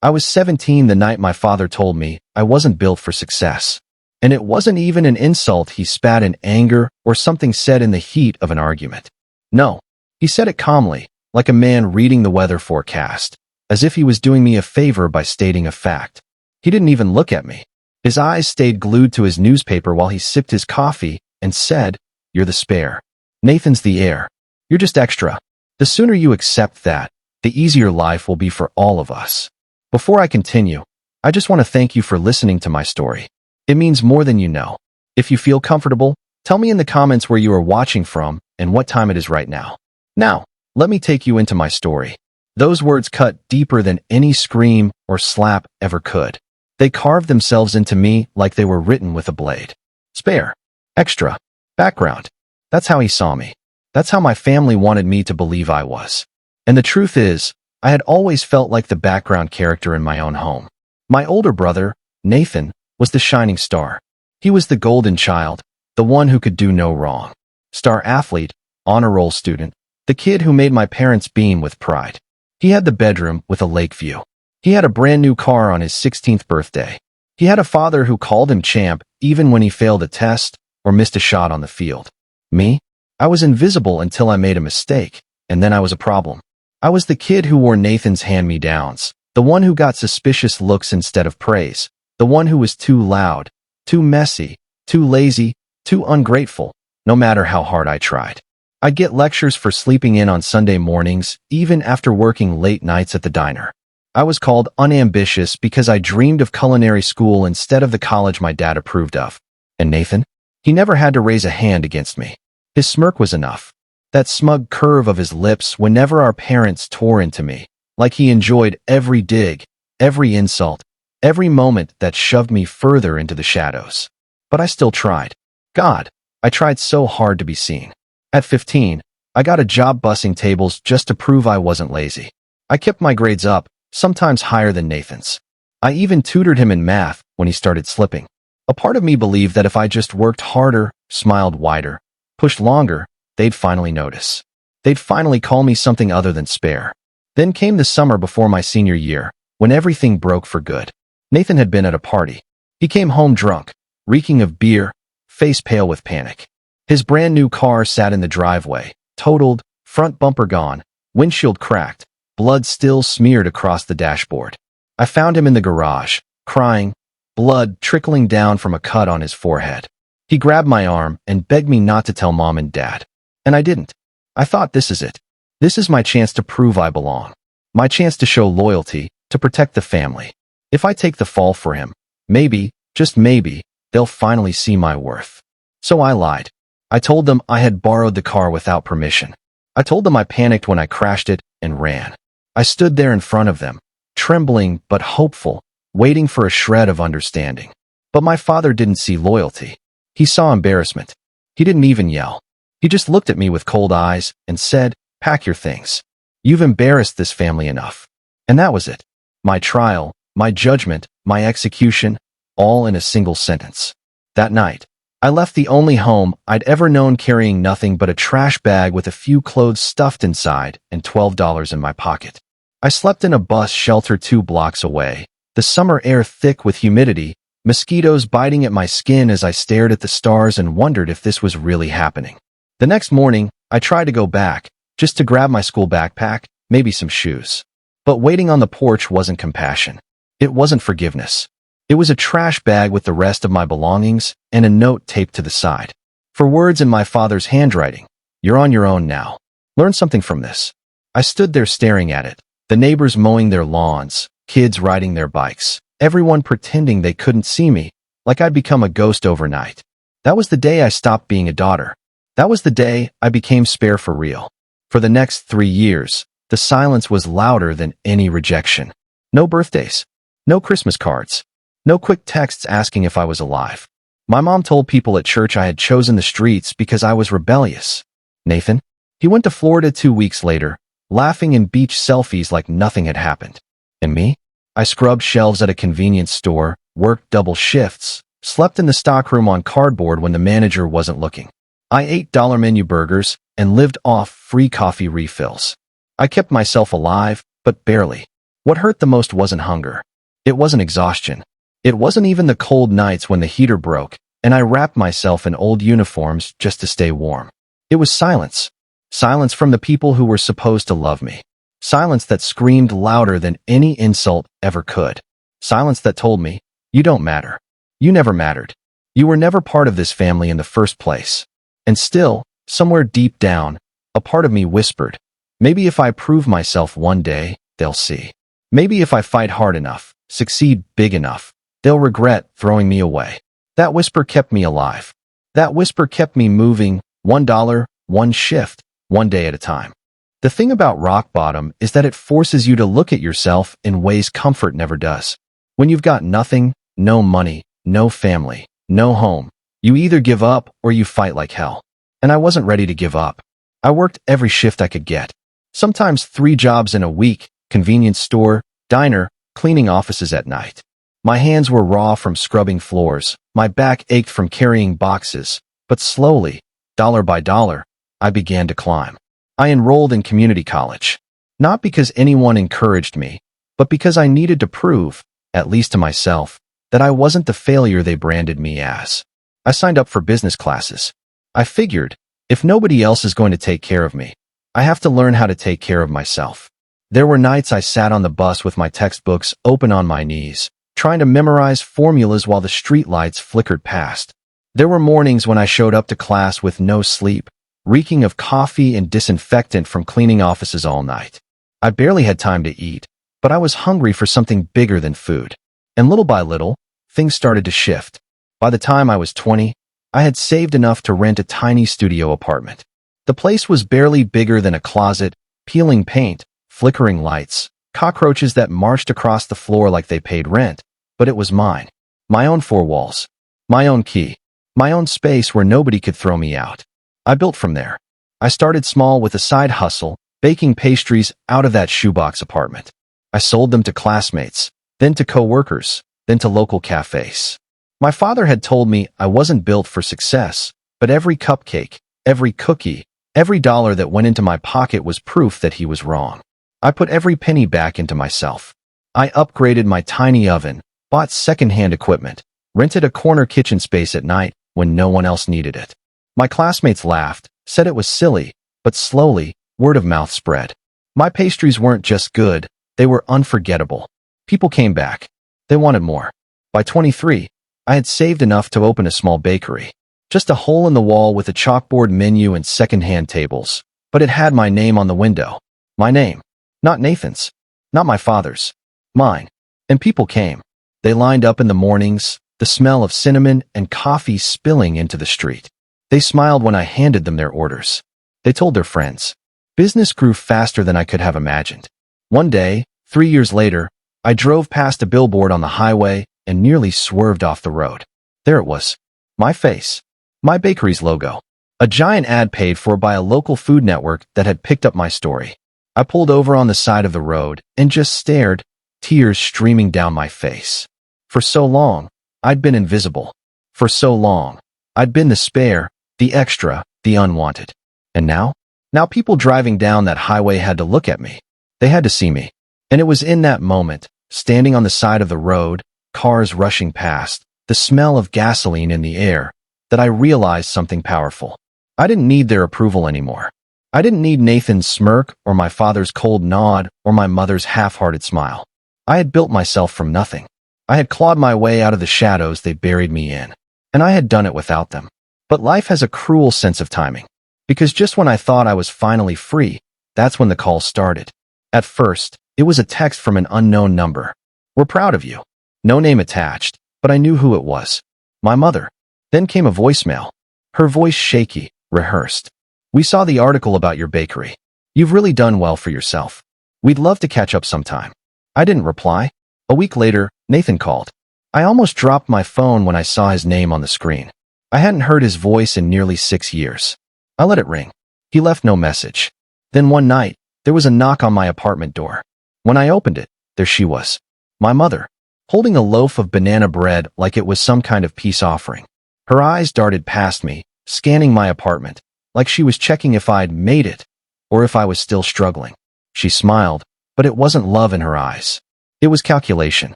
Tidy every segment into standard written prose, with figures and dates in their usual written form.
I was 17 the night my father told me I wasn't built for success. And it wasn't even an insult he spat in anger or something said in the heat of an argument. No, he said it calmly, like a man reading the weather forecast, as if he was doing me a favor by stating a fact. He didn't even look at me. His eyes stayed glued to his newspaper while he sipped his coffee and said, "You're the spare. Nathan's the heir. You're just extra. The sooner you accept that, the easier life will be for all of us." Before I continue, I just want to thank you for listening to my story. It means more than you know. If you feel comfortable, tell me in the comments where you are watching from and what time it is right now. Now, let me take you into my story. Those words cut deeper than any scream or slap ever could. They carved themselves into me like they were written with a blade. Spare. Extra. Background. That's how he saw me. That's how my family wanted me to believe I was. And the truth is, I had always felt like the background character in my own home. My older brother, Nathan, was the shining star. He was the golden child, the one who could do no wrong. Star athlete, honor roll student, the kid who made my parents beam with pride. He had the bedroom with a lake view. He had a brand new car on his 16th birthday. He had a father who called him champ even when he failed a test or missed a shot on the field. Me? I was invisible until I made a mistake, and then I was a problem. I was the kid who wore Nathan's hand-me-downs, the one who got suspicious looks instead of praise, the one who was too loud, too messy, too lazy, too ungrateful, no matter how hard I tried. I'd get lectures for sleeping in on Sunday mornings, even after working late nights at the diner. I was called unambitious because I dreamed of culinary school instead of the college my dad approved of. And Nathan? He never had to raise a hand against me. His smirk was enough. That smug curve of his lips whenever our parents tore into me, like he enjoyed every dig, every insult, every moment that shoved me further into the shadows. But I still tried. God, I tried so hard to be seen. At 15, I got a job bussing tables just to prove I wasn't lazy. I kept my grades up, sometimes higher than Nathan's. I even tutored him in math when he started slipping. A part of me believed that if I just worked harder, smiled wider, pushed longer, they'd finally notice. They'd finally call me something other than spare. Then came the summer before my senior year, when everything broke for good. Nathan had been at a party. He came home drunk, reeking of beer, face pale with panic. His brand new car sat in the driveway, totaled, front bumper gone, windshield cracked, blood still smeared across the dashboard. I found him in the garage, crying, blood trickling down from a cut on his forehead. He grabbed my arm and begged me not to tell Mom and Dad. And I didn't. I thought, this is it. This is my chance to prove I belong. My chance to show loyalty, to protect the family. If I take the fall for him, maybe, just maybe, they'll finally see my worth. So I lied. I told them I had borrowed the car without permission. I told them I panicked when I crashed it and ran. I stood there in front of them, trembling but hopeful, waiting for a shred of understanding. But my father didn't see loyalty. He saw embarrassment. He didn't even yell. He just looked at me with cold eyes and said, "Pack your things. You've embarrassed this family enough." And that was it. My trial, my judgment, my execution, all in a single sentence. That night, I left the only home I'd ever known carrying nothing but a trash bag with a few clothes stuffed inside and $12 in my pocket. I slept in a bus shelter 2 blocks away, the summer air thick with humidity, mosquitoes biting at my skin as I stared at the stars and wondered if this was really happening. The next morning, I tried to go back, just to grab my school backpack, maybe some shoes. But waiting on the porch wasn't compassion. It wasn't forgiveness. It was a trash bag with the rest of my belongings and a note taped to the side. For words in my father's handwriting, "You're on your own now. Learn something from this." I stood there staring at it, the neighbors mowing their lawns, kids riding their bikes, everyone pretending they couldn't see me, like I'd become a ghost overnight. That was the day I stopped being a daughter. That was the day I became spare for real. For the next 3 years, the silence was louder than any rejection. No birthdays. No Christmas cards. No quick texts asking if I was alive. My mom told people at church I had chosen the streets because I was rebellious. Nathan? He went to Florida 2 weeks later, laughing in beach selfies like nothing had happened. And me? I scrubbed shelves at a convenience store, worked double shifts, slept in the stockroom on cardboard when the manager wasn't looking. I ate dollar menu burgers and lived off free coffee refills. I kept myself alive, but barely. What hurt the most wasn't hunger. It wasn't exhaustion. It wasn't even the cold nights when the heater broke, and I wrapped myself in old uniforms just to stay warm. It was silence. Silence from the people who were supposed to love me. Silence that screamed louder than any insult ever could. Silence that told me, you don't matter. You never mattered. You were never part of this family in the first place. And still, somewhere deep down, a part of me whispered, maybe if I prove myself one day, they'll see. Maybe if I fight hard enough, succeed big enough, they'll regret throwing me away. That whisper kept me alive. That whisper kept me moving, $1, one shift, one day at a time. The thing about rock bottom is that it forces you to look at yourself in ways comfort never does. When you've got nothing, no money, no family, no home, you either give up or you fight like hell. And I wasn't ready to give up. I worked every shift I could get. Sometimes 3 jobs in a week, convenience store, diner, cleaning offices at night. My hands were raw from scrubbing floors, my back ached from carrying boxes, but slowly, dollar by dollar, I began to climb. I enrolled in community college. Not because anyone encouraged me, but because I needed to prove, at least to myself, that I wasn't the failure they branded me as. I signed up for business classes. I figured, if nobody else is going to take care of me, I have to learn how to take care of myself. There were nights I sat on the bus with my textbooks open on my knees, trying to memorize formulas while the streetlights flickered past. There were mornings when I showed up to class with no sleep, reeking of coffee and disinfectant from cleaning offices all night. I barely had time to eat, but I was hungry for something bigger than food. And little by little, things started to shift. By the time I was 20, I had saved enough to rent a tiny studio apartment. The place was barely bigger than a closet, peeling paint, flickering lights, cockroaches that marched across the floor like they paid rent, but it was mine. My own 4 walls. My own key. My own space where nobody could throw me out. I built from there. I started small with a side hustle, baking pastries out of that shoebox apartment. I sold them to classmates, then to coworkers, then to local cafes. My father had told me I wasn't built for success, but every cupcake, every cookie, every dollar that went into my pocket was proof that he was wrong. I put every penny back into myself. I upgraded my tiny oven, bought secondhand equipment, rented a corner kitchen space at night when no one else needed it. My classmates laughed, said it was silly, but slowly, word of mouth spread. My pastries weren't just good, they were unforgettable. People came back. They wanted more. By 23, I had saved enough to open a small bakery. Just a hole in the wall with a chalkboard menu and secondhand tables. But it had my name on the window. My name. Not Nathan's. Not my father's. Mine. And people came. They lined up in the mornings, the smell of cinnamon and coffee spilling into the street. They smiled when I handed them their orders. They told their friends. Business grew faster than I could have imagined. One day, 3 years later, I drove past a billboard on the highway and nearly swerved off the road. There it was. My face. My bakery's logo. A giant ad paid for by a local food network that had picked up my story. I pulled over on the side of the road and just stared, tears streaming down my face. For so long, I'd been invisible. For so long, I'd been the spare, the extra, the unwanted. And now? Now people driving down that highway had to look at me. They had to see me. And it was in that moment, standing on the side of the road, cars rushing past, the smell of gasoline in the air, that I realized something powerful. I didn't need their approval anymore. I didn't need Nathan's smirk or my father's cold nod or my mother's half-hearted smile. I had built myself from nothing. I had clawed my way out of the shadows they buried me in, and I had done it without them. But life has a cruel sense of timing, because just when I thought I was finally free, that's when the call started. At first, it was a text from an unknown number. We're proud of you. No name attached, but I knew who it was. My mother. Then came a voicemail. Her voice shaky, rehearsed. We saw the article about your bakery. You've really done well for yourself. We'd love to catch up sometime. I didn't reply. A week later, Nathan called. I almost dropped my phone when I saw his name on the screen. I hadn't heard his voice in nearly 6 years. I let it ring. He left no message. Then one night, there was a knock on my apartment door. When I opened it, there she was. My mother, holding a loaf of banana bread like it was some kind of peace offering. Her eyes darted past me, scanning my apartment, like she was checking if I'd made it, or if I was still struggling. She smiled, but it wasn't love in her eyes. It was calculation.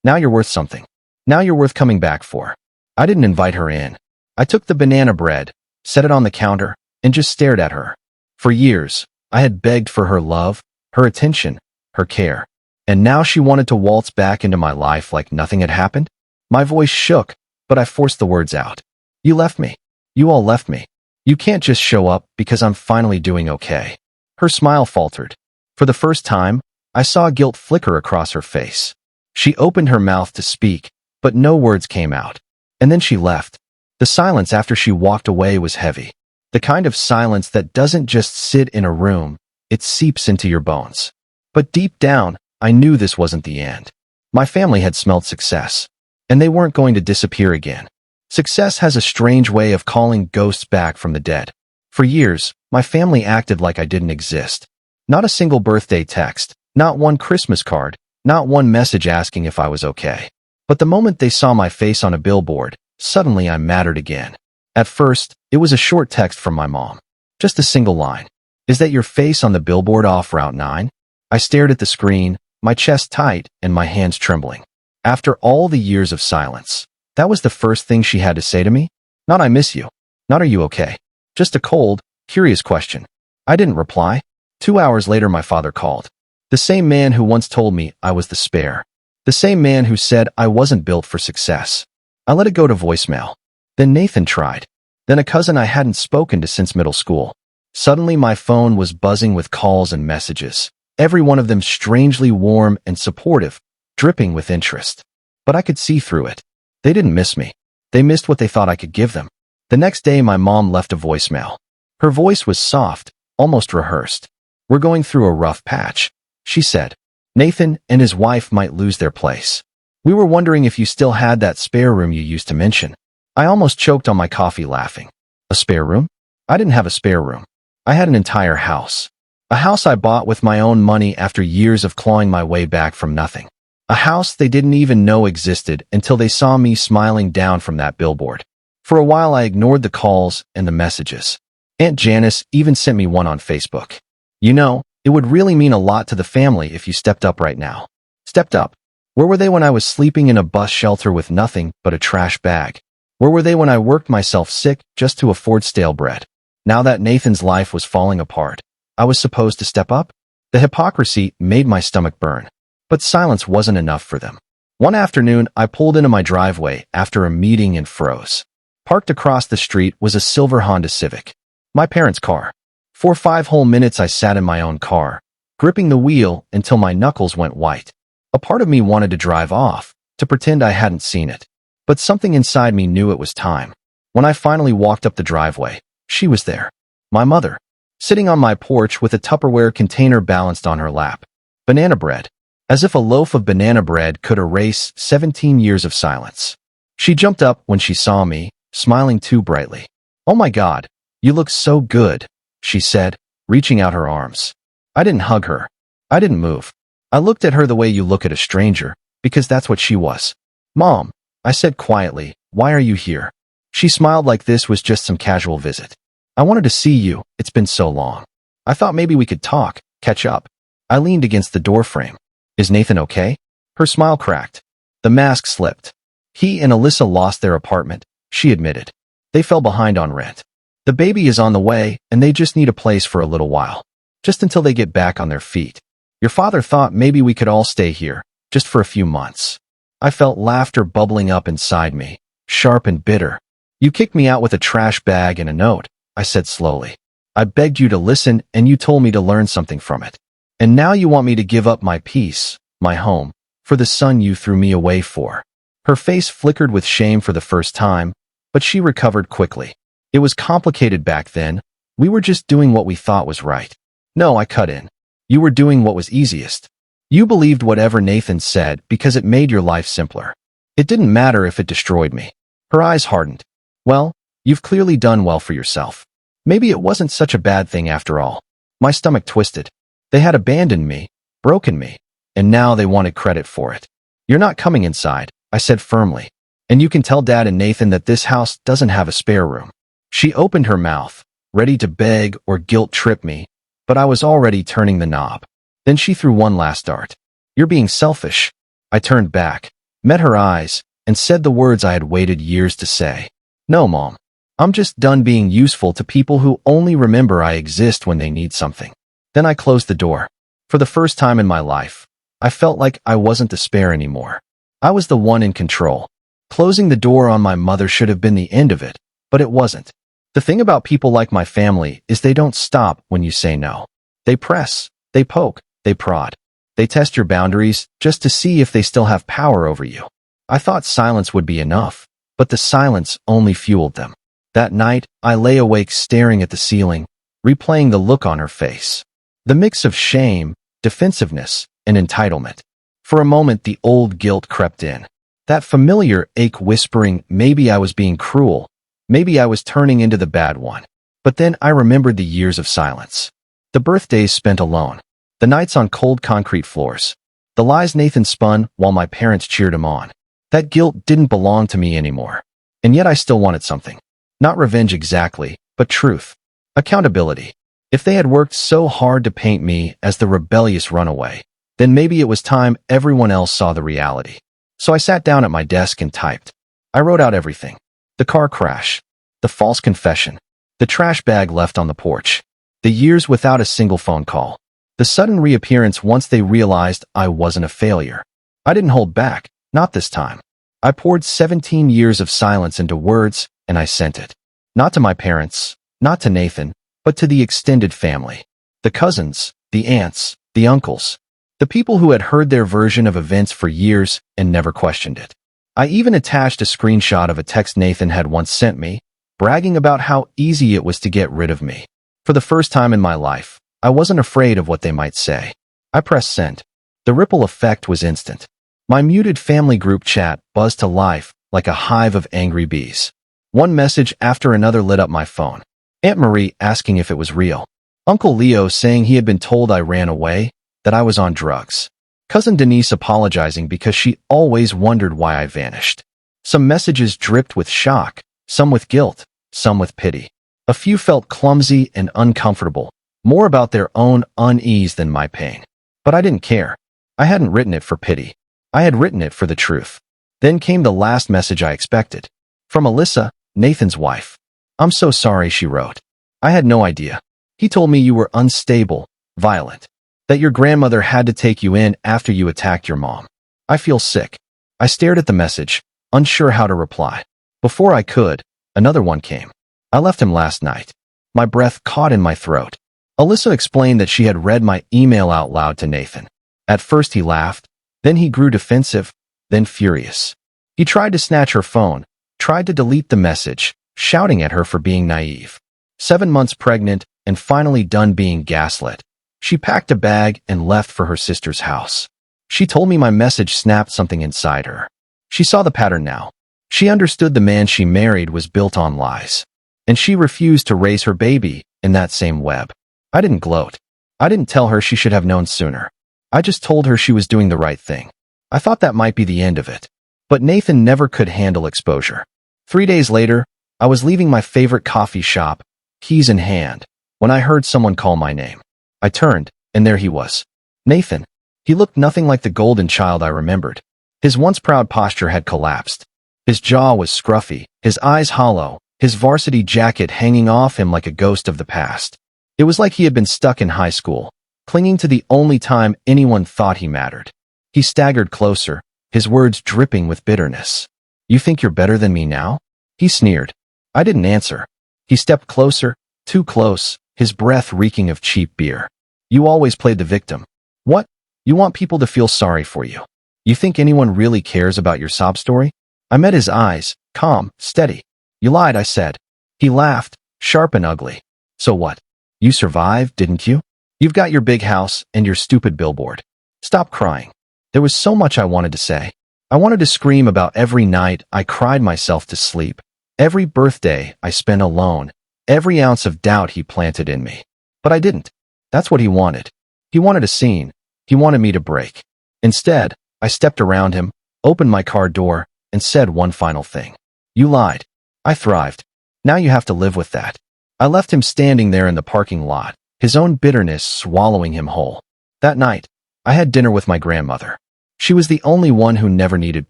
Now you're worth something. Now you're worth coming back for. I didn't invite her in. I took the banana bread, set it on the counter, and just stared at her. For years, I had begged for her love, her attention, her care. And now she wanted to waltz back into my life like nothing had happened? My voice shook, but I forced the words out. You left me. You all left me. You can't just show up because I'm finally doing okay. Her smile faltered. For the first time, I saw guilt flicker across her face. She opened her mouth to speak, but no words came out. And then she left. The silence after she walked away was heavy. The kind of silence that doesn't just sit in a room, it seeps into your bones. But deep down, I knew this wasn't the end. My family had smelled success, and they weren't going to disappear again. Success has a strange way of calling ghosts back from the dead. For years, my family acted like I didn't exist. Not a single birthday text, not one Christmas card, not one message asking if I was okay. But the moment they saw my face on a billboard, suddenly I mattered again. At first, it was a short text from my mom. Just a single line. Is that your face on the billboard off Route 9? I stared at the screen, my chest tight and my hands trembling. After all the years of silence, that was the first thing she had to say to me? Not I miss you. Not are you okay? Just a cold, curious question. I didn't reply. 2 hours later my father called. The same man who once told me I was the spare. The same man who said I wasn't built for success. I let it go to voicemail. Then Nathan tried. Then a cousin I hadn't spoken to since middle school. Suddenly my phone was buzzing with calls and messages. Every one of them strangely warm and supportive, dripping with interest. But I could see through it. They didn't miss me. They missed what they thought I could give them. The next day my mom left a voicemail. Her voice was soft, almost rehearsed. We're going through a rough patch, she said. Nathan and his wife might lose their place. We were wondering if you still had that spare room you used to mention. I almost choked on my coffee laughing. A spare room? I didn't have a spare room. I had an entire house. A house I bought with my own money after years of clawing my way back from nothing. A house they didn't even know existed until they saw me smiling down from that billboard. For a while I ignored the calls and the messages. Aunt Janice even sent me one on Facebook. You know, it would really mean a lot to the family if you stepped up right now. Stepped up. Where were they when I was sleeping in a bus shelter with nothing but a trash bag? Where were they when I worked myself sick just to afford stale bread? Now that Nathan's life was falling apart, I was supposed to step up? The hypocrisy made my stomach burn. But silence wasn't enough for them. One afternoon, I pulled into my driveway after a meeting and froze. Parked across the street was a silver Honda Civic. My parents' car. For 5 whole minutes I sat in my own car, gripping the wheel until my knuckles went white. A part of me wanted to drive off, to pretend I hadn't seen it. But something inside me knew it was time. When I finally walked up the driveway, she was there. My mother. Sitting on my porch with a Tupperware container balanced on her lap. Banana bread. As if a loaf of banana bread could erase 17 years of silence. She jumped up when she saw me, smiling too brightly. Oh my God, you look so good, she said, reaching out her arms. I didn't hug her. I didn't move. I looked at her the way you look at a stranger, because that's what she was. Mom, I said quietly, why are you here? She smiled like this was just some casual visit. I wanted to see you, it's been so long. I thought maybe we could talk, catch up. I leaned against the doorframe. Is Nathan okay? Her smile cracked. The mask slipped. He and Alyssa lost their apartment, she admitted. They fell behind on rent. The baby is on the way, and they just need a place for a little while. Just until they get back on their feet. Your father thought maybe we could all stay here, just for a few months. I felt laughter bubbling up inside me, sharp and bitter. You kicked me out with a trash bag and a note, I said slowly. I begged you to listen, and you told me to learn something from it. And now you want me to give up my peace, my home, for the son you threw me away for. Her face flickered with shame for the first time, but she recovered quickly. It was complicated back then. We were just doing what we thought was right. No, I cut in. You were doing what was easiest. You believed whatever Nathan said because it made your life simpler. It didn't matter if it destroyed me. Her eyes hardened. Well, you've clearly done well for yourself. Maybe it wasn't such a bad thing after all. My stomach twisted. They had abandoned me, broken me, and now they wanted credit for it. You're not coming inside, I said firmly. And you can tell Dad and Nathan that this house doesn't have a spare room. She opened her mouth, ready to beg or guilt trip me, but I was already turning the knob. Then she threw one last dart. You're being selfish. I turned back, met her eyes, and said the words I had waited years to say. No, Mom. I'm just done being useful to people who only remember I exist when they need something. Then I closed the door. For the first time in my life, I felt like I wasn't the spare anymore. I was the one in control. Closing the door on my mother should have been the end of it, but it wasn't. The thing about people like my family is they don't stop when you say no. They press, they poke, they prod. They test your boundaries just to see if they still have power over you. I thought silence would be enough, but the silence only fueled them. That night, I lay awake staring at the ceiling, replaying the look on her face. The mix of shame, defensiveness, and entitlement. For a moment, the old guilt crept in. That familiar ache whispering, maybe I was being cruel, maybe I was turning into the bad one. But then I remembered the years of silence. The birthdays spent alone. The nights on cold concrete floors. The lies Nathan spun while my parents cheered him on. That guilt didn't belong to me anymore. And yet I still wanted something. Not revenge exactly, but truth. Accountability. If they had worked so hard to paint me as the rebellious runaway, then maybe it was time everyone else saw the reality. So I sat down at my desk and typed. I wrote out everything. The car crash. The false confession. The trash bag left on the porch. The years without a single phone call. The sudden reappearance once they realized I wasn't a failure. I didn't hold back, not this time. I poured 17 years of silence into words, and I sent it. Not to my parents, not to Nathan, but to the extended family. The cousins, the aunts, the uncles. The people who had heard their version of events for years and never questioned it. I even attached a screenshot of a text Nathan had once sent me, bragging about how easy it was to get rid of me. For the first time in my life, I wasn't afraid of what they might say. I pressed send. The ripple effect was instant. My muted family group chat buzzed to life like a hive of angry bees. One message after another lit up my phone. Aunt Marie asking if it was real. Uncle Leo saying he had been told I ran away, that I was on drugs. Cousin Denise apologizing because she always wondered why I vanished. Some messages dripped with shock, some with guilt, some with pity. A few felt clumsy and uncomfortable, more about their own unease than my pain. But I didn't care. I hadn't written it for pity. I had written it for the truth. Then came the last message I expected. From Alyssa, Nathan's wife. I'm so sorry, she wrote. I had no idea. He told me you were unstable, violent. That your grandmother had to take you in after you attacked your mom. I feel sick. I stared at the message, unsure how to reply. Before I could, another one came. I left him last night. My breath caught in my throat. Alyssa explained that she had read my email out loud to Nathan. At first he laughed, then he grew defensive, then furious. He tried to snatch her phone, tried to delete the message, shouting at her for being naive. 7 months pregnant and finally done being gaslit. She packed a bag and left for her sister's house. She told me my message snapped something inside her. She saw the pattern now. She understood the man she married was built on lies. And she refused to raise her baby in that same web. I didn't gloat. I didn't tell her she should have known sooner. I just told her she was doing the right thing. I thought that might be the end of it. But Nathan never could handle exposure. 3 days later, I was leaving my favorite coffee shop, keys in hand, when I heard someone call my name. I turned, and there he was. Nathan. He looked nothing like the golden child I remembered. His once proud posture had collapsed. His jaw was scruffy, his eyes hollow, his varsity jacket hanging off him like a ghost of the past. It was like he had been stuck in high school, clinging to the only time anyone thought he mattered. He staggered closer, his words dripping with bitterness. You think you're better than me now? He sneered. I didn't answer. He stepped closer, too close, his breath reeking of cheap beer. You always played the victim. What? You want people to feel sorry for you. You think anyone really cares about your sob story? I met his eyes, calm, steady. You lied, I said. He laughed, sharp and ugly. So what? You survived, didn't you? You've got your big house and your stupid billboard. Stop crying. There was so much I wanted to say. I wanted to scream about every night I cried myself to sleep, every birthday I spent alone, every ounce of doubt he planted in me. But I didn't. That's what he wanted. He wanted a scene. He wanted me to break. Instead, I stepped around him, opened my car door, and said one final thing. You lied. I thrived. Now you have to live with that. I left him standing there in the parking lot, his own bitterness swallowing him whole. That night, I had dinner with my grandmother. She was the only one who never needed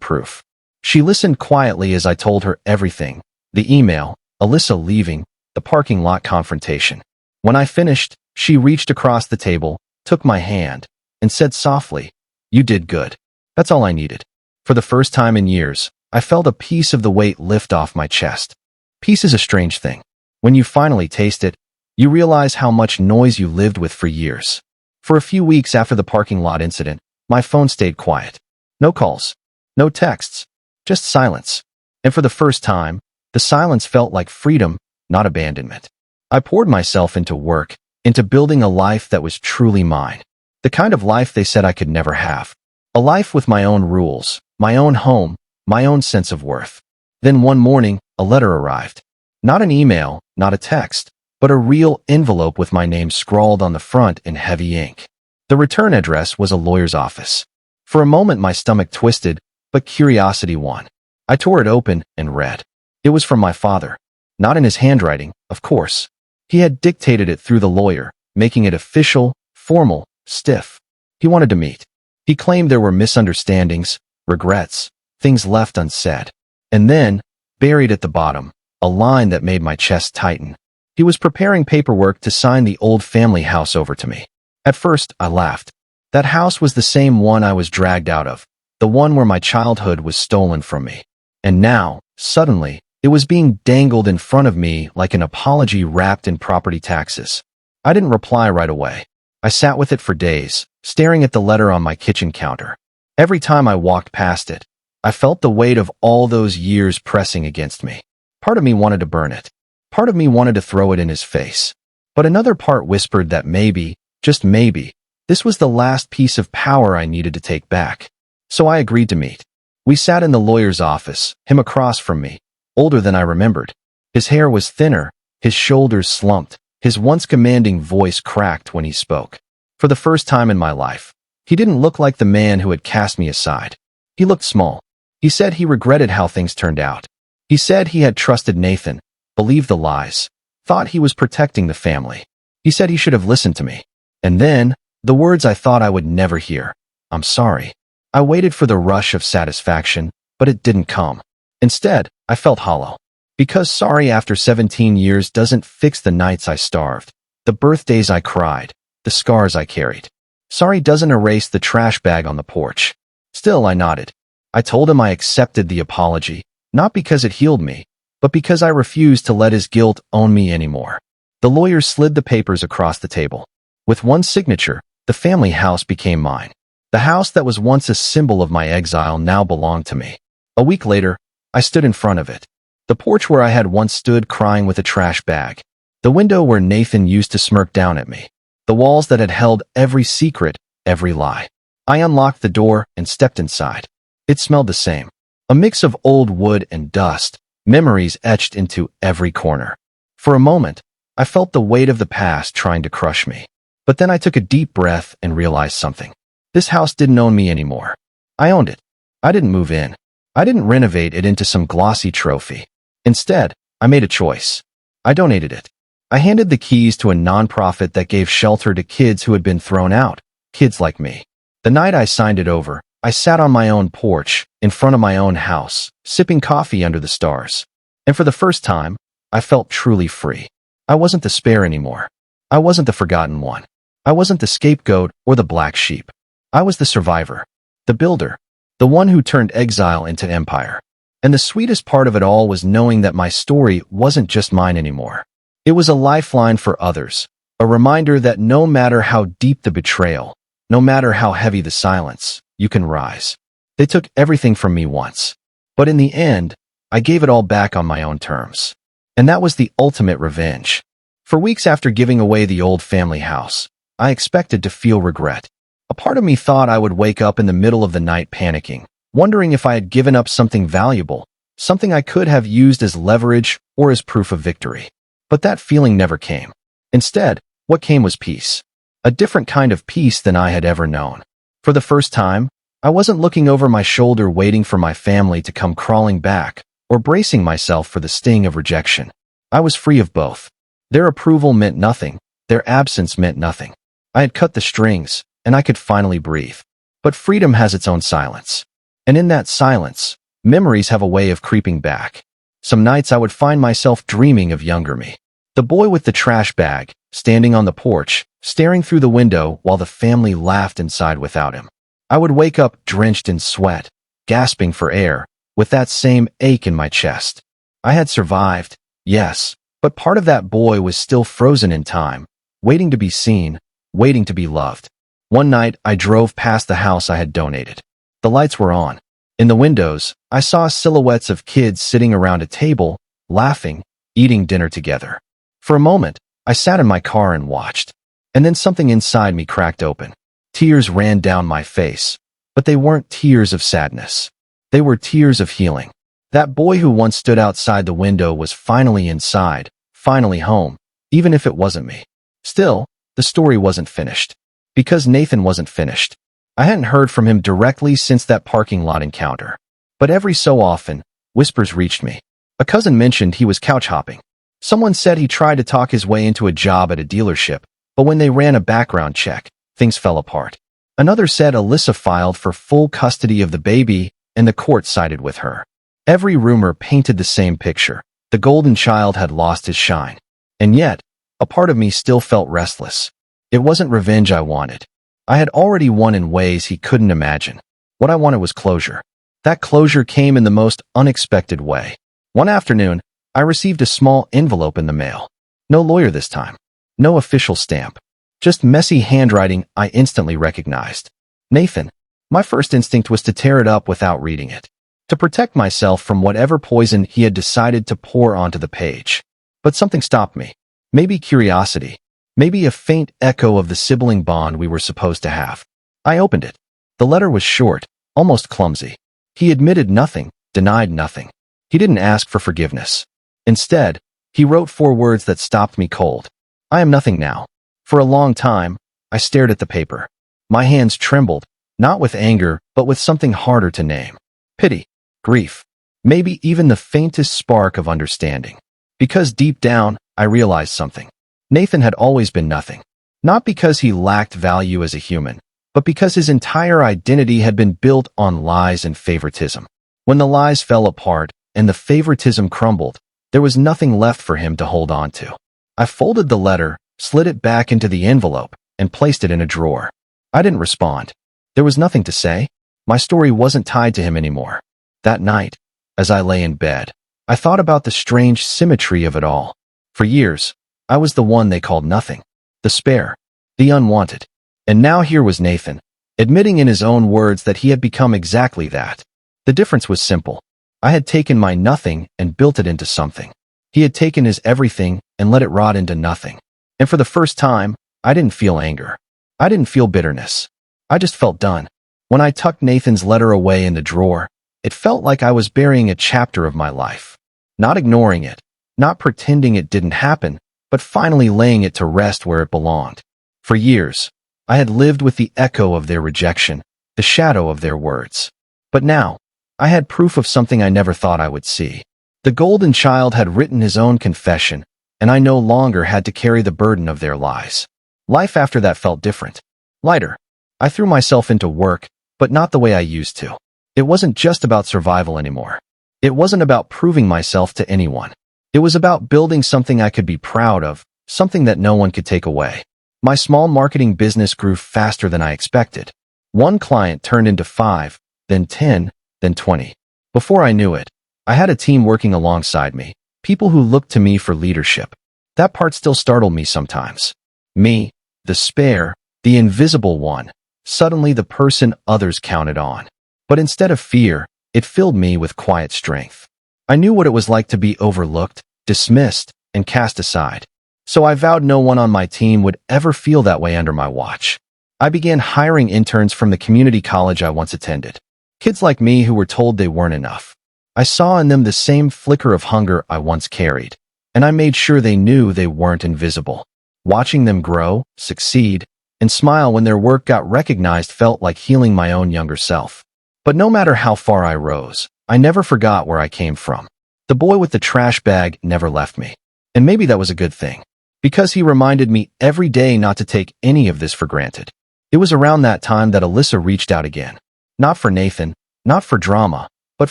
proof. She listened quietly as I told her everything: the email, Alyssa leaving, the parking lot confrontation. When I finished, she reached across the table, took my hand, and said softly, "You did good." That's all I needed. For the first time in years, I felt a piece of the weight lift off my chest. Peace is a strange thing. When you finally taste it, you realize how much noise you lived with for years. For a few weeks after the parking lot incident, my phone stayed quiet. No calls, no texts, just silence. And for the first time, the silence felt like freedom, not abandonment. I poured myself into work, into building a life that was truly mine. The kind of life they said I could never have. A life with my own rules, my own home, my own sense of worth. Then one morning, a letter arrived. Not an email, not a text, but a real envelope with my name scrawled on the front in heavy ink. The return address was a lawyer's office. For a moment my stomach twisted, but curiosity won. I tore it open and read. It was from my father. Not in his handwriting, of course. He had dictated it through the lawyer, making it official, formal, stiff. He wanted to meet. He claimed there were misunderstandings, regrets, things left unsaid. And then, buried at the bottom, a line that made my chest tighten. He was preparing paperwork to sign the old family house over to me. At first, I laughed. That house was the same one I was dragged out of, the one where my childhood was stolen from me. And now, suddenly, it was being dangled in front of me like an apology wrapped in property taxes. I didn't reply right away. I sat with it for days, staring at the letter on my kitchen counter. Every time I walked past it, I felt the weight of all those years pressing against me. Part of me wanted to burn it. Part of me wanted to throw it in his face. But another part whispered that maybe, just maybe, this was the last piece of power I needed to take back. So I agreed to meet. We sat in the lawyer's office, him across from me, older than I remembered. His hair was thinner, his shoulders slumped, his once commanding voice cracked when he spoke. For the first time in my life, he didn't look like the man who had cast me aside. He looked small. He said he regretted how things turned out. He said he had trusted Nathan, believed the lies, thought he was protecting the family. He said he should have listened to me. And then, the words I thought I would never hear: "I'm sorry." I waited for the rush of satisfaction, but it didn't come. Instead, I felt hollow. Because sorry after 17 years doesn't fix the nights I starved, the birthdays I cried, the scars I carried. Sorry doesn't erase the trash bag on the porch. Still, I nodded. I told him I accepted the apology, not because it healed me, but because I refused to let his guilt own me anymore. The lawyer slid the papers across the table. With one signature, the family house became mine. The house that was once a symbol of my exile now belonged to me. A week later, I stood in front of it. The porch where I had once stood crying with a trash bag. The window where Nathan used to smirk down at me. The walls that had held every secret, every lie. I unlocked the door and stepped inside. It smelled the same. A mix of old wood and dust, memories etched into every corner. For a moment, I felt the weight of the past trying to crush me. But then I took a deep breath and realized something. This house didn't own me anymore. I owned it. I didn't move in. I didn't renovate it into some glossy trophy. Instead, I made a choice. I donated it. I handed the keys to a nonprofit that gave shelter to kids who had been thrown out, kids like me. The night I signed it over, I sat on my own porch, in front of my own house, sipping coffee under the stars. And for the first time, I felt truly free. I wasn't the spare anymore. I wasn't the forgotten one. I wasn't the scapegoat or the black sheep. I was the survivor, the builder, the one who turned exile into empire. And the sweetest part of it all was knowing that my story wasn't just mine anymore. It was a lifeline for others, a reminder that no matter how deep the betrayal, no matter how heavy the silence, you can rise. They took everything from me once, but in the end, I gave it all back on my own terms. And that was the ultimate revenge. For weeks after giving away the old family house, I expected to feel regret. A part of me thought I would wake up in the middle of the night panicking, wondering if I had given up something valuable, something I could have used as leverage or as proof of victory. But that feeling never came. Instead, what came was peace. A different kind of peace than I had ever known. For the first time, I wasn't looking over my shoulder waiting for my family to come crawling back, or bracing myself for the sting of rejection. I was free of both. Their approval meant nothing. Their absence meant nothing. I had cut the strings, and I could finally breathe. But freedom has its own silence. And in that silence, memories have a way of creeping back. Some nights I would find myself dreaming of younger me. The boy with the trash bag, standing on the porch, staring through the window while the family laughed inside without him. I would wake up drenched in sweat, gasping for air, with that same ache in my chest. I had survived, yes, but part of that boy was still frozen in time, waiting to be seen, waiting to be loved. One night, I drove past the house I had donated. The lights were on. In the windows, I saw silhouettes of kids sitting around a table, laughing, eating dinner together. For a moment, I sat in my car and watched. And then something inside me cracked open. Tears ran down my face, but they weren't tears of sadness. They were tears of healing. That boy who once stood outside the window was finally inside, finally home, even if it wasn't me. Still, the story wasn't finished. Because Nathan wasn't finished. I hadn't heard from him directly since that parking lot encounter. But every so often, whispers reached me. A cousin mentioned he was couch hopping. Someone said he tried to talk his way into a job at a dealership, but when they ran a background check, things fell apart. Another said Alyssa filed for full custody of the baby, and the court sided with her. Every rumor painted the same picture. The golden child had lost his shine. And yet, a part of me still felt restless. It wasn't revenge I wanted. I had already won in ways he couldn't imagine. What I wanted was closure. That closure came in the most unexpected way. One afternoon, I received a small envelope in the mail. No lawyer this time. No official stamp. Just messy handwriting I instantly recognized. Nathan. My first instinct was to tear it up without reading it. To protect myself from whatever poison he had decided to pour onto the page. But something stopped me. Maybe curiosity. Maybe a faint echo of the sibling bond we were supposed to have. I opened it. The letter was short, almost clumsy. He admitted nothing, denied nothing. He didn't ask for forgiveness. Instead, he wrote 4 words that stopped me cold. I am nothing now. For a long time, I stared at the paper. My hands trembled, not with anger, but with something harder to name. Pity, grief, maybe even the faintest spark of understanding. Because deep down, I realized something. Nathan had always been nothing. Not because he lacked value as a human, but because his entire identity had been built on lies and favoritism. When the lies fell apart and the favoritism crumbled, there was nothing left for him to hold on to. I folded the letter, slid it back into the envelope, and placed it in a drawer. I didn't respond. There was nothing to say. My story wasn't tied to him anymore. That night, as I lay in bed, I thought about the strange symmetry of it all. For years, I was the one they called nothing, the spare, the unwanted. And now here was Nathan, admitting in his own words that he had become exactly that. The difference was simple. I had taken my nothing and built it into something. He had taken his everything and let it rot into nothing. And for the first time, I didn't feel anger. I didn't feel bitterness. I just felt done. When I tucked Nathan's letter away in the drawer, it felt like I was burying a chapter of my life. Not ignoring it, not pretending it didn't happen, but finally laying it to rest where it belonged. For years, I had lived with the echo of their rejection, the shadow of their words. But now, I had proof of something I never thought I would see. The golden child had written his own confession, and I no longer had to carry the burden of their lies. Life after that felt different. Lighter. I threw myself into work, but not the way I used to. It wasn't just about survival anymore. It wasn't about proving myself to anyone. It was about building something I could be proud of, something that no one could take away. My small marketing business grew faster than I expected. One client turned into 5, then 10, then 20. Before I knew it, I had a team working alongside me, people who looked to me for leadership. That part still startled me sometimes. Me, the spare, the invisible one, suddenly the person others counted on. But instead of fear, it filled me with quiet strength. I knew what it was like to be overlooked, dismissed, and cast aside. So I vowed no one on my team would ever feel that way under my watch. I began hiring interns from the community college I once attended. Kids like me who were told they weren't enough. I saw in them the same flicker of hunger I once carried, and I made sure they knew they weren't invisible. Watching them grow, succeed, and smile when their work got recognized felt like healing my own younger self. But no matter how far I rose, I never forgot where I came from. The boy with the trash bag never left me. And maybe that was a good thing, because he reminded me every day not to take any of this for granted. It was around that time that Alyssa reached out again. Not for Nathan, not for drama, but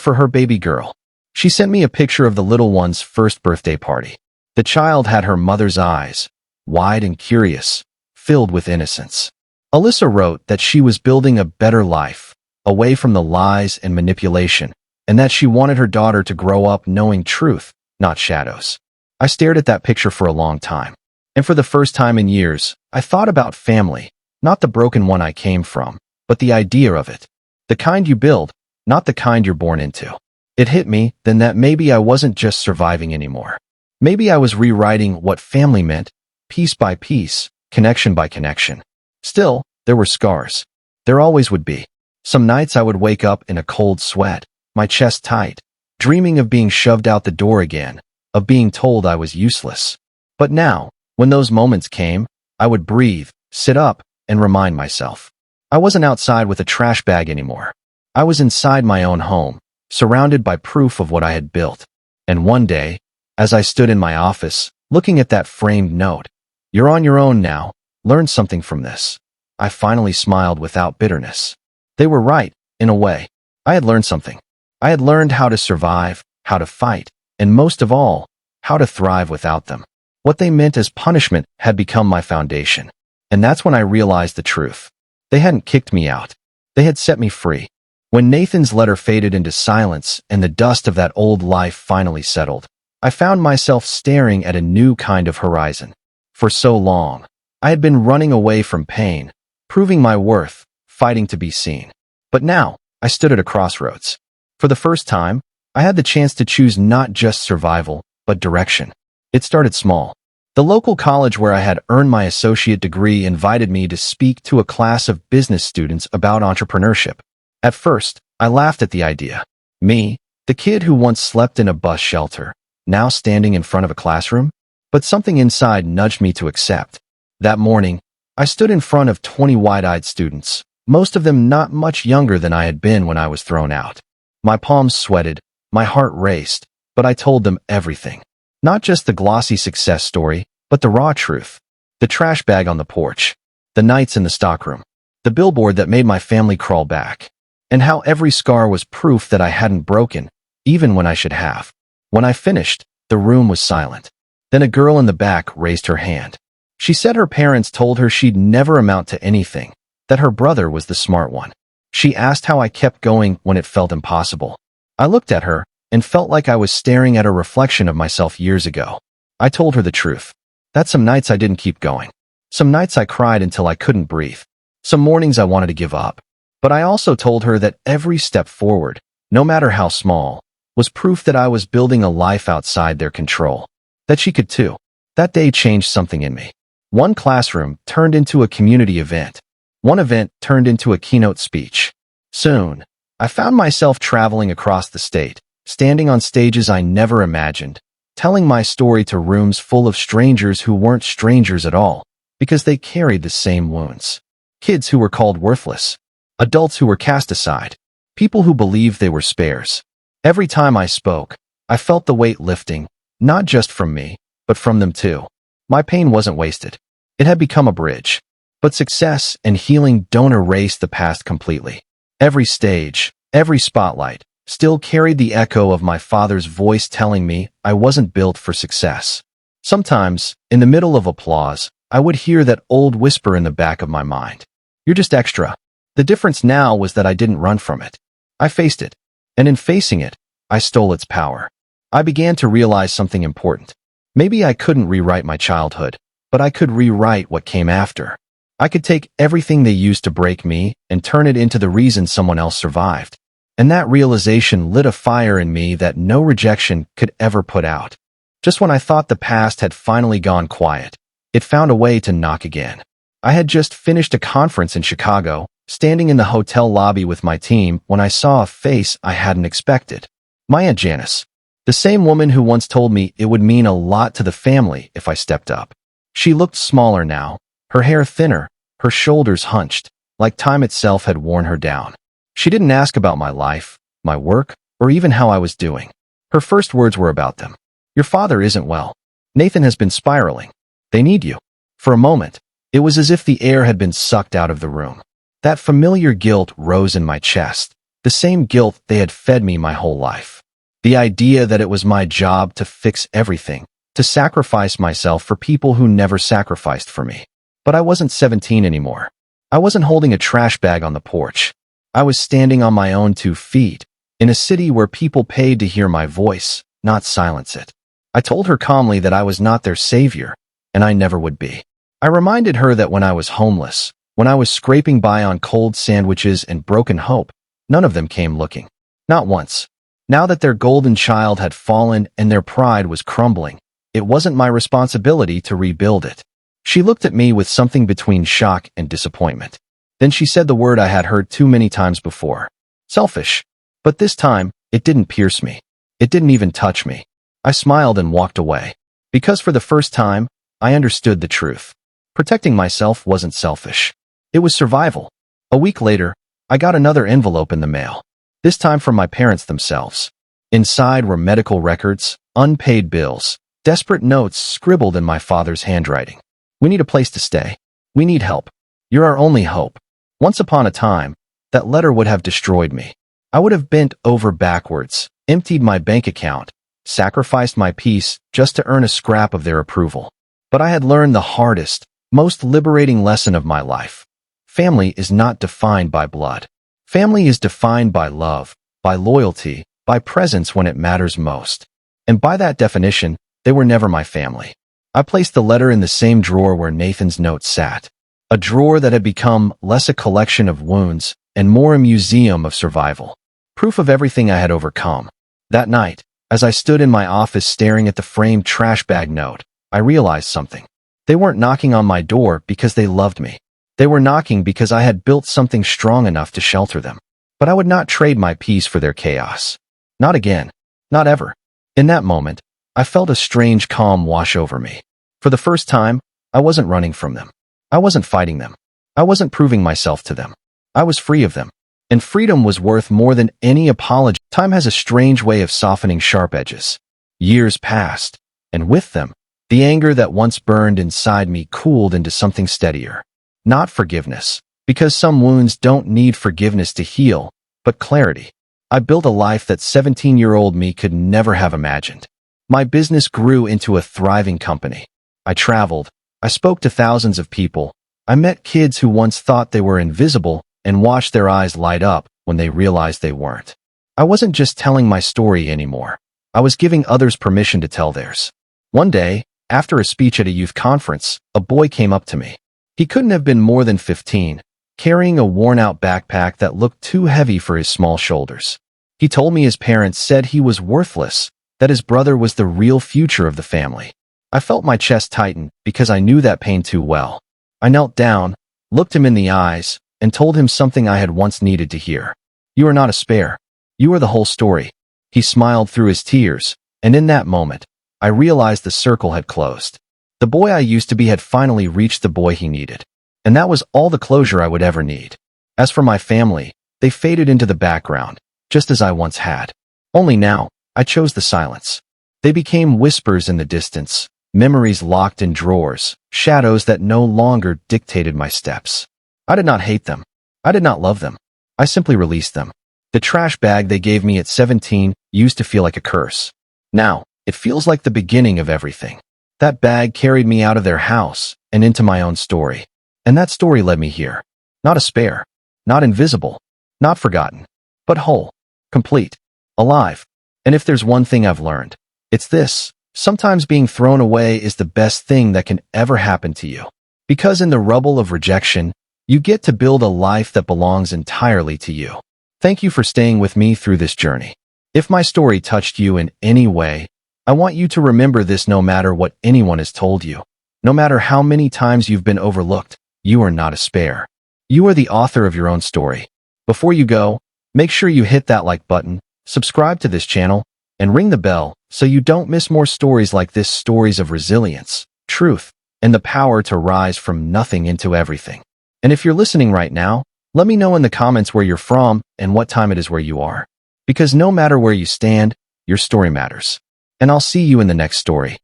for her baby girl. She sent me a picture of the little one's first birthday party. The child had her mother's eyes, wide and curious, filled with innocence. Alyssa wrote that she was building a better life, away from the lies and manipulation, and that she wanted her daughter to grow up knowing truth, not shadows. I stared at that picture for a long time. And for the first time in years, I thought about family, not the broken one I came from, but the idea of it. The kind you build, not the kind you're born into. It hit me then that maybe I wasn't just surviving anymore. Maybe I was rewriting what family meant, piece by piece, connection by connection. Still, there were scars. There always would be. Some nights I would wake up in a cold sweat, my chest tight, dreaming of being shoved out the door again, of being told I was useless. But now, when those moments came, I would breathe, sit up, and remind myself. I wasn't outside with a trash bag anymore. I was inside my own home, surrounded by proof of what I had built. And one day, as I stood in my office, looking at that framed note, "You're on your own now, learn something from this," I finally smiled without bitterness. They were right, in a way. I had learned something. I had learned how to survive, how to fight, and most of all, how to thrive without them. What they meant as punishment had become my foundation. And that's when I realized the truth. They hadn't kicked me out. They had set me free. When Nathan's letter faded into silence and the dust of that old life finally settled, I found myself staring at a new kind of horizon. For so long, I had been running away from pain, proving my worth, fighting to be seen. But now, I stood at a crossroads. For the first time, I had the chance to choose not just survival, but direction. It started small. The local college where I had earned my associate degree invited me to speak to a class of business students about entrepreneurship. At first, I laughed at the idea. Me, the kid who once slept in a bus shelter, now standing in front of a classroom? But something inside nudged me to accept. That morning, I stood in front of 20 wide-eyed students, most of them not much younger than I had been when I was thrown out. My palms sweated, my heart raced, but I told them everything. Not just the glossy success story, but the raw truth. The trash bag on the porch, the nights in the stockroom, the billboard that made my family crawl back, and how every scar was proof that I hadn't broken, even when I should have. When I finished, the room was silent. Then a girl in the back raised her hand. She said her parents told her she'd never amount to anything, that her brother was the smart one. She asked how I kept going when it felt impossible. I looked at her and felt like I was staring at a reflection of myself years ago. I told her the truth. That some nights I didn't keep going. Some nights I cried until I couldn't breathe. Some mornings I wanted to give up. But I also told her that every step forward, no matter how small, was proof that I was building a life outside their control. That she could too. That day changed something in me. One classroom turned into a community event. One event turned into a keynote speech. Soon, I found myself traveling across the state, standing on stages I never imagined, telling my story to rooms full of strangers who weren't strangers at all, because they carried the same wounds. Kids who were called worthless. Adults who were cast aside. People who believed they were spares. Every time I spoke, I felt the weight lifting, not just from me, but from them too. My pain wasn't wasted. It had become a bridge. But success and healing don't erase the past completely. Every stage, every spotlight, still carried the echo of my father's voice telling me I wasn't built for success. Sometimes, in the middle of applause, I would hear that old whisper in the back of my mind. "You're just extra." The difference now was that I didn't run from it. I faced it. And in facing it, I stole its power. I began to realize something important. Maybe I couldn't rewrite my childhood, but I could rewrite what came after. I could take everything they used to break me and turn it into the reason someone else survived. And that realization lit a fire in me that no rejection could ever put out. Just when I thought the past had finally gone quiet, it found a way to knock again. I had just finished a conference in Chicago, standing in the hotel lobby with my team when I saw a face I hadn't expected. My Aunt Janice. The same woman who once told me it would mean a lot to the family if I stepped up. She looked smaller now, her hair thinner, her shoulders hunched, like time itself had worn her down. She didn't ask about my life, my work, or even how I was doing. Her first words were about them. "Your father isn't well. Nathan has been spiraling. They need you." For a moment, It was as if the air had been sucked out of the room. That familiar guilt rose in my chest, the same guilt they had fed me my whole life. The idea that it was my job to fix everything, to sacrifice myself for people who never sacrificed for me. But I wasn't 17 anymore. I wasn't holding a trash bag on the porch. I was standing on my own 2 feet, in a city where people paid to hear my voice, not silence it. I told her calmly that I was not their savior, and I never would be. I reminded her that when I was homeless, when I was scraping by on cold sandwiches and broken hope, none of them came looking. Not once. Now that their golden child had fallen and their pride was crumbling, it wasn't my responsibility to rebuild it. She looked at me with something between shock and disappointment. Then she said the word I had heard too many times before. Selfish. But this time, it didn't pierce me. It didn't even touch me. I smiled and walked away. Because for the first time, I understood the truth. Protecting myself wasn't selfish. It was survival. A week later, I got another envelope in the mail. This time from my parents themselves. Inside were medical records, unpaid bills, desperate notes scribbled in my father's handwriting. We need a place to stay. We need help. You're our only hope. Once upon a time, that letter would have destroyed me. I would have bent over backwards, emptied my bank account, sacrificed my peace just to earn a scrap of their approval. But I had learned the hardest, most liberating lesson of my life. Family is not defined by blood. Family is defined by love, by loyalty, by presence when it matters most. And by that definition, they were never my family. I placed the letter in the same drawer where Nathan's note sat. A drawer that had become less a collection of wounds and more a museum of survival. Proof of everything I had overcome. That night, as I stood in my office staring at the framed trash bag note, I realized something. They weren't knocking on my door because they loved me. They were knocking because I had built something strong enough to shelter them. But I would not trade my peace for their chaos. Not again. Not ever. In that moment, I felt a strange calm wash over me. For the first time, I wasn't running from them. I wasn't fighting them. I wasn't proving myself to them. I was free of them. And freedom was worth more than any apology. Time has a strange way of softening sharp edges. Years passed, and with them, the anger that once burned inside me cooled into something steadier. Not forgiveness, because some wounds don't need forgiveness to heal, but clarity. I built a life that 17-year-old me could never have imagined. My business grew into a thriving company. I traveled. I spoke to thousands of people. I met kids who once thought they were invisible and watched their eyes light up when they realized they weren't. I wasn't just telling my story anymore. I was giving others permission to tell theirs. One day, after a speech at a youth conference, a boy came up to me. He couldn't have been more than 15, carrying a worn-out backpack that looked too heavy for his small shoulders. He told me his parents said he was worthless, that his brother was the real future of the family. I felt my chest tighten because I knew that pain too well. I knelt down, looked him in the eyes, and told him something I had once needed to hear. You are not a spare. You are the whole story. He smiled through his tears, and in that moment, I realized the circle had closed. The boy I used to be had finally reached the boy he needed. And that was all the closure I would ever need. As for my family, they faded into the background, just as I once had. Only now, I chose the silence. They became whispers in the distance, memories locked in drawers, shadows that no longer dictated my steps. I did not hate them. I did not love them. I simply released them. The trash bag they gave me at 17 used to feel like a curse. Now, it feels like the beginning of everything. That bag carried me out of their house and into my own story. And that story led me here. Not a spare. Not invisible. Not forgotten. But whole. Complete. Alive. And if there's one thing I've learned, it's this. Sometimes being thrown away is the best thing that can ever happen to you. Because in the rubble of rejection, you get to build a life that belongs entirely to you. Thank you for staying with me through this journey. If my story touched you in any way, I want you to remember this no matter what anyone has told you. No matter how many times you've been overlooked, you are not a spare. You are the author of your own story. Before you go, make sure you hit that like button, subscribe to this channel, and ring the bell so you don't miss more stories like this, stories of resilience, truth, and the power to rise from nothing into everything. And if you're listening right now, let me know in the comments where you're from and what time it is where you are. Because no matter where you stand, your story matters. And I'll see you in the next story.